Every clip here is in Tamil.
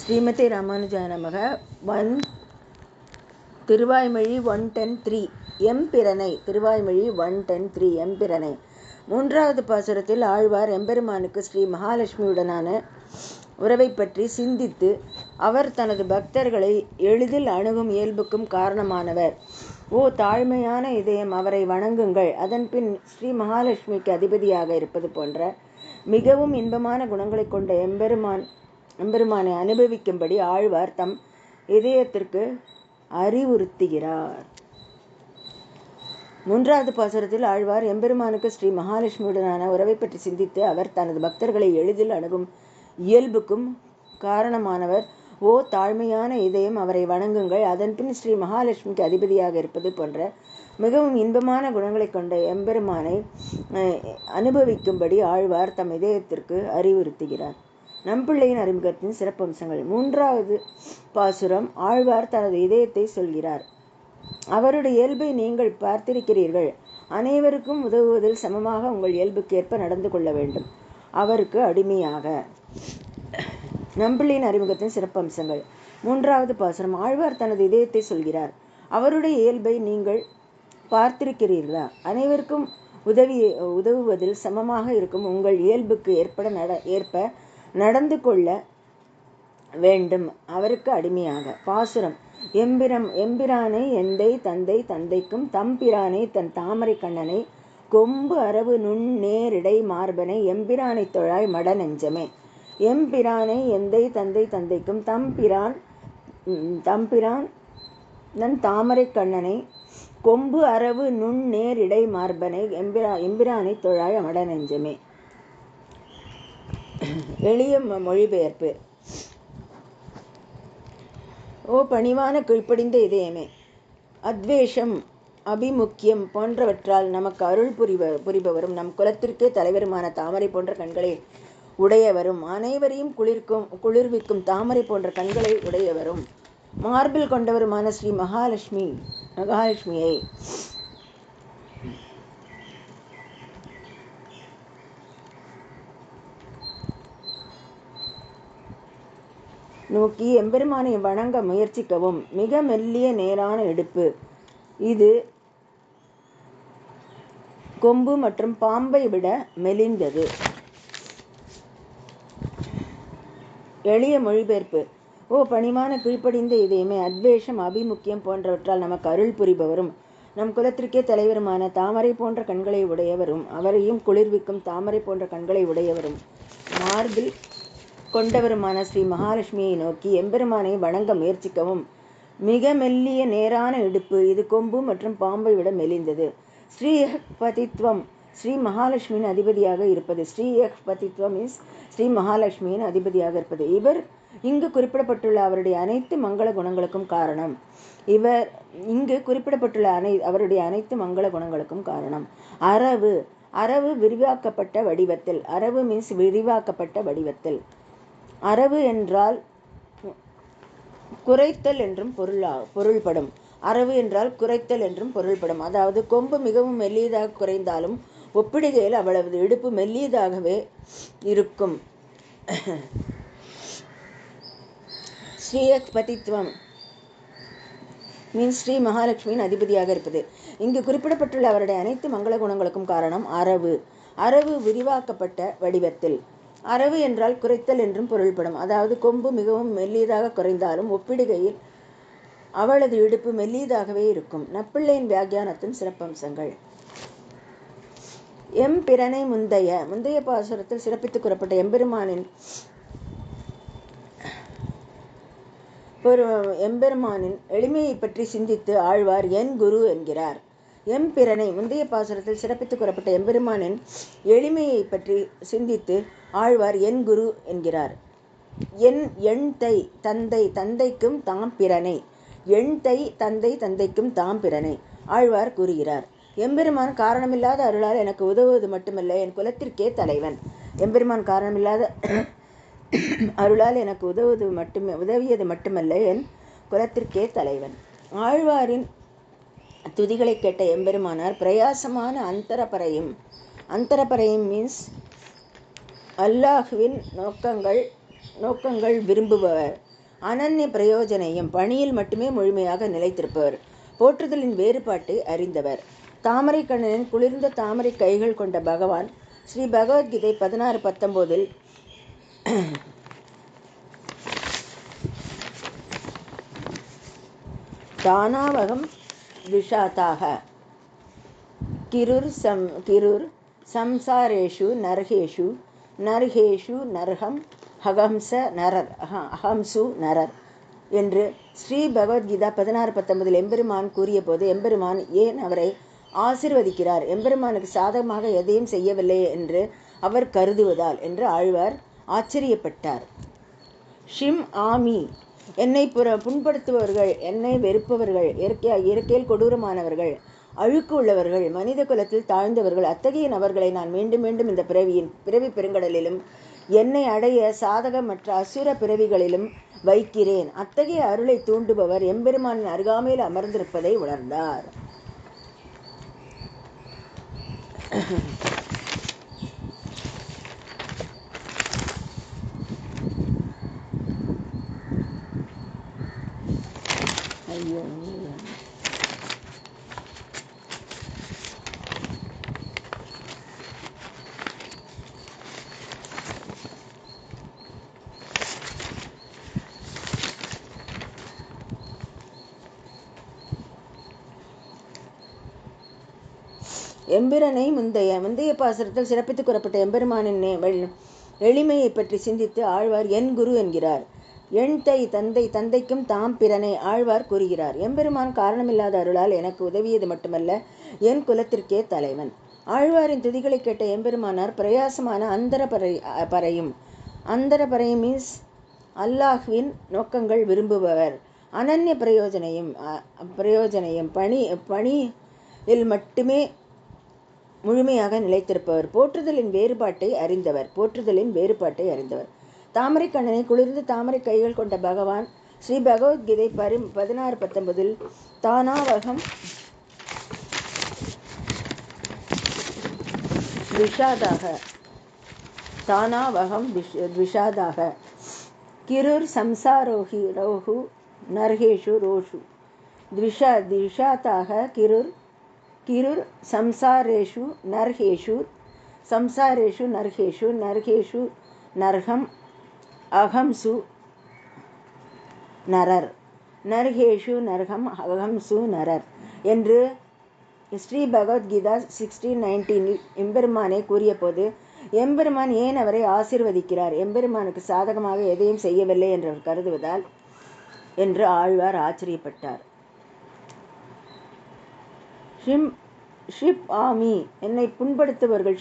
ஸ்ரீமதி ராமானுஜாய நமக. திருவாய்மொழி 110.3 எம்பிரனை. திருவாய்மொழி 110.3 எம்பிரனை. மூன்றாவது பாசுரத்தில் ஆழ்வார் எம்பெருமானுக்கு ஸ்ரீ மகாலட்சுமியுடனான உறவை பற்றி சிந்தித்து அவர் தனது பக்தர்களை எளிதில் அணுகும் இயல்புக்கும் காரணமானவர். ஓ தாழ்மையான இதயம், அவரை வணங்குங்கள். அதன்பின் ஸ்ரீ மகாலட்சுமிக்கு அதிபதியாக இருப்பது போன்ற மிகவும் இன்பமான குணங்களை கொண்ட எம்பெருமானை அனுபவிக்கும்படி ஆழ்வார் தம் இதயத்திற்கு அறிவுறுத்துகிறார். மூன்றாவது பாசுரத்தில் ஆழ்வார் எம்பெருமானுக்கு ஸ்ரீ மகாலட்சுமியுடனான உறவை பற்றி சிந்தித்து அவர் தனது பக்தர்களை எளிதில் அணுகும் இயல்புக்கும் காரணமானவர். ஓ தாழ்மையான இதயம், அவரை வணங்குங்கள். அதன்பின் ஸ்ரீ மகாலட்சுமிக்கு அதிபதியாக இருப்பது போன்ற மிகவும் இன்பமான குணங்களை கொண்ட எம்பெருமானை அனுபவிக்கும்படி ஆழ்வார் தம் இதயத்திற்கு அறிவுறுத்துகிறார். நம்பிள்ளையின் அறிமுகத்தின் சிறப்பம்சங்கள். மூன்றாவது பாசுரம் ஆழ்வார் தனது இதயத்தை சொல்கிறார். அவருடைய இயல்பை நீங்கள் பார்த்திருக்கிறீர்கள். அனைவருக்கும் உதவுவதில் சமமாக உங்கள் இயல்புக்கேற்ப நடந்து கொள்ள வேண்டும், அவருக்கு அடிமையாக. நம்பிள்ளையின் அறிமுகத்தின் சிறப்பம்சங்கள். மூன்றாவது பாசுரம் ஆழ்வார் தனது இதயத்தை சொல்கிறார். அவருடைய இயல்பை நீங்கள் பார்த்திருக்கிறீர்களா? அனைவருக்கும் உதவுவதில் சமமாக இருக்கும் உங்கள் இயல்புக்கு ஏற்ப நடந்து கொள்ள வேண்டும், அவருக்கு அடிமையாக. பாசுரம். எம்பிரானை எந்தை தந்தை தந்தைக்கும் தம்பிரானை தன் தாமரை கண்ணனை கொம்பு அரவு நுண் நேரிடை மார்பனை எம்பிரானை தொழாய் மட நெஞ்சமே. எம்பிரானை எந்தை தந்தை தந்தைக்கும் தம்பிரான் தன் தாமரை கண்ணனை கொம்பு அரவு நுண் நேரிடை மார்பனை எம்பிரானை தொழாய் மட நெஞ்சமே. எளிய மொழிபெயர்ப்பு. ஓ பணிவான கீழ்ப்படிந்த இதயமே, அத்வேஷம் அபிமுக்கியம் போன்றவற்றால் நமக்கு அருள் புரிபவரும் நம் குலத்திற்கே தலைவருமான தாமரை போன்ற கண்களை உடையவரும் அனைவரையும் குளிர்விக்கும் தாமரை போன்ற கண்களை உடையவரும் மார்பில் கொண்டவருமான ஸ்ரீ மகாலட்சுமியை நோக்கி எம்பெருமானை வணங்க முயற்சிக்கவும். மிக மெல்லிய நேரான இடுப்பு, இது கொம்பு மற்றும் பாம்பை விட மெலிந்தது. எளிய மொழிபெயர்ப்பு. ஓ பணிவான கீழ்ப்படிந்த இதயமே, அத்வேஷம் அபிமுக்கியம் போன்றவற்றால் நமக்கு அருள் புரிபவரும் நம் குலத்திற்கே தலைவருமான தாமரை போன்ற கண்களை உடையவரும் அவரையும் குளிர்விக்கும் தாமரை போன்ற கண்களை உடையவரும் மார்பில் கொண்டவருமான ஸ்ரீ மகாலட்சுமியை நோக்கி எம்பெருமானை வணங்க முயற்சிக்கவும். மிக மெல்லிய நேரான இடுப்பு, இது கொம்பு மற்றும் பாம்பை விட மெலிந்தது. ஸ்ரீஹ்பதித்வம், ஸ்ரீ மகாலட்சுமியின் அதிபதியாக இருப்பது. ஸ்ரீஹ்பதித்வம் இஸ் ஸ்ரீ மகாலட்சுமியின் அதிபதியாக இருப்பது. இவர் இங்கு குறிப்பிடப்பட்டுள்ள அவருடைய அனைத்து மங்கள குணங்களுக்கும் காரணம். அவருடைய அனைத்து மங்கள குணங்களுக்கும் காரணம். அரவு விரிவாக்கப்பட்ட வடிவத்தில். அரவு மீன்ஸ் விரிவாக்கப்பட்ட வடிவத்தில். அரவு என்றால் குறைத்தல் என்றும் பொருள்படும். அரவு என்றால் குறைத்தல் என்றும் பொருள்படும். அதாவது கொம்பு மிகவும் மெல்லியதாக குறைந்தாலும் ஒப்பிடுகையில் அவளது இடுப்பு மெல்லியதாகவே இருக்கும். ஸ்ரீஹ்பதித்வம் மீன்ஸ் ஸ்ரீ மகாலட்சுமியின் அதிபதியாக இருப்பது. இங்கு குறிப்பிடப்பட்டுள்ள அவருடைய அனைத்து மங்கள குணங்களுக்கும் காரணம் அரவு விரிவாக்கப்பட்ட வடிவத்தில். அரவு என்றால் குறைத்தல் என்றும் பொருள்படும். அதாவது கொம்பு மிகவும் மெல்லியதாக குறைந்தாலும் ஒப்பிடுகையில் அவளது இடுப்பு மெல்லியதாகவே இருக்கும். நப்பிள்ளையின் வியாக்கியானத்தின் சிறப்பம்சங்கள். எம்பிரனை முந்தைய பாசுரத்தில் சிறப்பித்து கூறப்பட்ட எம்பெருமானின் எளிமையை பற்றி சிந்தித்து ஆழ்வார் என் குரு என்கிறார். எம்பிரனை முந்தைய பாசுரத்தில் சிறப்பித்து கூறப்பட்ட எம்பெருமானின் எளிமையை பற்றி சிந்தித்து ஆழ்வார் என் குரு என்கிறார். எண்தை தந்தை தந்தைக்கும் தாம் பிறனை. எண்தை தந்தை தந்தைக்கும் தாம் பிறனை ஆழ்வார் கூறுகிறார். எம்பெருமான் காரணமில்லாத அருளால் எனக்கு உதவுவது மட்டுமல்ல, என் குலத்திற்கே தலைவன். எம்பெருமான் காரணமில்லாத அருளால் எனக்கு உதவியது மட்டுமல்ல, என் குலத்திற்கே தலைவன். ஆழ்வாரின் துதிகளை கேட்ட எம்பெருமானார் பிரயாசமான அந்தரப்பறையும் மீன்ஸ் அல்லாஹுவின் நோக்கங்கள் விரும்புபவர். அனன்ய பிரயோஜனையும் பணியில் மட்டுமே முழுமையாக நிலைத்திருப்பவர். போற்றுதலின் வேறுபாட்டை அறிந்தவர். தாமரை கண்ணனின் குளிர்ந்த தாமரை கைகள் கொண்ட பகவான் ஸ்ரீ பகவத்கீதை 16:19 தானாவகம் விஷாதாக கிருர் சம்சாரேஷு நர்ஹேஷு நர்ஹேஷு நர்ஹம் அஹம்சு நரர் என்று ஸ்ரீ பகவத்கீதா 16:19 எம்பெருமான் கூறிய போது எம்பெருமான் ஏன் அவரை ஆசிர்வதிக்கிறார், எம்பெருமானுக்கு சாதகமாக எதையும் செய்யவில்லை என்று அவர் கருதுவதால் என்று ஆழ்வார் ஆச்சரியப்பட்டார். ஷிம் ஆமி, என்னை புண்படுத்துபவர்கள், என்னை வெறுப்பவர்கள், இயற்கையில் கொடூரமானவர்கள், அழுக்கு உள்ளவர்கள், மனித குலத்தில் தாழ்ந்தவர்கள், அத்தகைய நபர்களை நான் மீண்டும் மீண்டும் இந்த பிறவி பெருங்கடலிலும் என்னை அடைய சாதகமற்ற அசுர பிறவிகளிலும் வைக்கிறேன். அத்தகைய அருளை தூண்டுபவர் எம்பெருமானின் அருகாமையில் அமர்ந்திருப்பதை உணர்ந்தார். ஐயோ, எம்பிரனை முந்தைய பாசுரத்தில் சிறப்பித்து கூறப்பட்ட எம்பெருமானின் எளிமையை பற்றி சிந்தித்து ஆழ்வார் என் குரு என்கிறார். என் தந்தைக்கும் தாம் பிறனை ஆழ்வார் கூறுகிறார். எம்பெருமான் காரணமில்லாத அருளால் எனக்கு உதவியது மட்டுமல்ல, என் குலத்திற்கே தலைவன். ஆழ்வாரின் துதிகளை கேட்ட எம்பெருமானார் பிரயாசமான அந்தரபறையும் மீன்ஸ் அல்லாஹ்வின் நோக்கங்கள் விரும்புபவர். அனன்ய பிரயோஜனையும் பணியில் மட்டுமே முழுமையாக நிலைத்திருப்பவர். போற்றுதலின் வேறுபாட்டை அறிந்தவர். தாமரை கண்ணனை குளிர்ந்து தாமரை கைகள் கொண்ட பகவான் ஸ்ரீ பகவத்கீதை 16:19 தானாவகம் த்விஷாதாக கிருர் சம்சாரோஹு நர்ஹேஷு ரோஷு த்விஷாதாக கிருர் சம்சாரேஷு நர்ஹேஷு நர்ஹம் அஹம்சு நரர் என்று ஸ்ரீ பகவத்கீதா 16:19 எம்பெருமானை கூறிய போது எம்பெருமான் ஏன் அவரை ஆசீர்வதிக்கிறார், எம்பெருமானுக்கு சாதகமாக எதையும் செய்யவில்லை என்று கருதுவதால் என்று ஆழ்வார் ஆச்சரியப்பட்டார். ஷிப் ஆமி, என்னை புண்படுத்துபவர்கள்,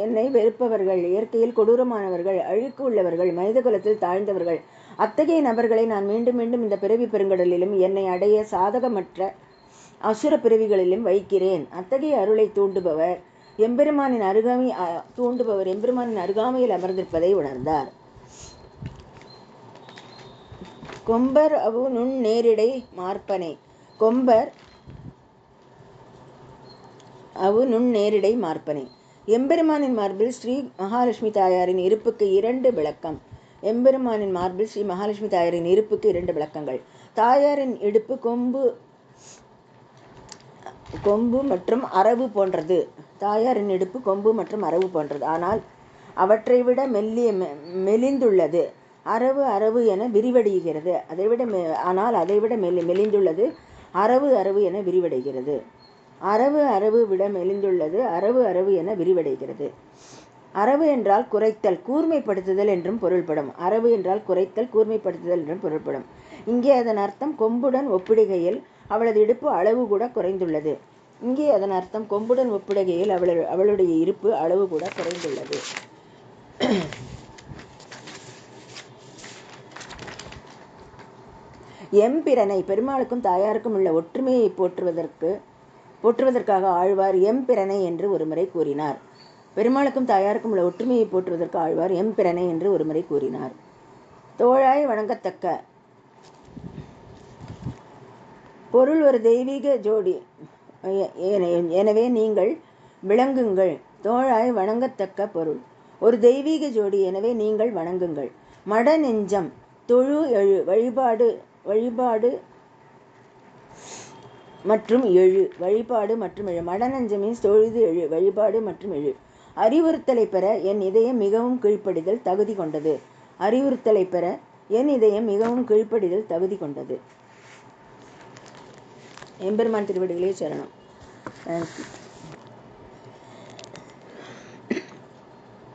என்னை வெறுப்பவர்கள், இயற்கையில் கொடூரமானவர்கள், அழுக்கு உள்ளவர்கள், மனித குலத்தில் தாழ்ந்தவர்கள், அத்தகைய நபர்களை நான் மீண்டும் மீண்டும் இந்த பிறவி பெருங்கடலிலும் என்னை அடைய சாதகமற்ற அசுர பிறவிகளிலும் வைக்கிறேன். அத்தகைய அருளை தூண்டுபவர் எம்பெருமானின் அருகாமையில் அமர்ந்திருப்பதை உணர்ந்தார். கொம்பர் அவு நுண் நேரிடை மார்பனை. எம்பெருமானின் மார்பில் ஸ்ரீ மகாலட்சுமி தாயாரின் இருப்புக்கு 2 விளக்கம். எம்பெருமானின் மார்பில் ஸ்ரீ மகாலட்சுமி தாயாரின் இருப்புக்கு 2 விளக்கங்கள். தாயாரின் இடுப்பு கொம்பு மற்றும் அரவு போன்றது. ஆனால் அவற்றை விட மெலிந்துள்ளது. அரவு என விரிவடைகிறது. அதைவிட மெலிந்துள்ளது. அரவு என விரிவடைகிறது. அரவு என்றால் குறைத்தல், கூர்மைப்படுத்துதல் என்றும் பொருள்படும். இங்கே அதன் அர்த்தம் கொம்புடன் ஒப்பிடுகையில் அவளது இடுப்பு அளவு கூட குறைந்துள்ளது. அவளுடைய இருப்பு அளவு கூட குறைந்துள்ளது. எம்பிரனை, பெருமாளுக்கும் தாயாருக்கும் உள்ள ஒற்றுமையை போற்றுவதற்காக ஆழ்வார் எம்பிரனை என்று ஒருமுறை கூறினார். பெருமாளுக்கும் தாயாருக்கும் உள்ள ஒற்றுமையை போற்றுவதற்கு ஆழ்வார் எம்பிரனை என்று ஒருமுறை கூறினார். தோழாய் வணங்கத்தக்க பொருள் ஒரு தெய்வீக ஜோடி. எனவே நீங்கள் விளங்குங்கள். தோழாய் வணங்கத்தக்க பொருள் ஒரு தெய்வீக ஜோடி, எனவே நீங்கள் வணங்குங்கள். மட நெஞ்சம் தொழு எழு வழிபாடு மற்றும் எழு மடநெஞ்சம் மீன்ஸ் தொழுது எழு வழிபாடு மற்றும் எழு. அறிவுறுத்தலை பெற என் இதயம் மிகவும் கீழ்ப்படிதல் தகுதி கொண்டது. அறிவுறுத்தலை பெற என் இதயம் மிகவும் கீழ்ப்படிதல் தகுதி கொண்டது. எம்பெருமான் திருவடிகளே சரணம். தேங்க்யூ.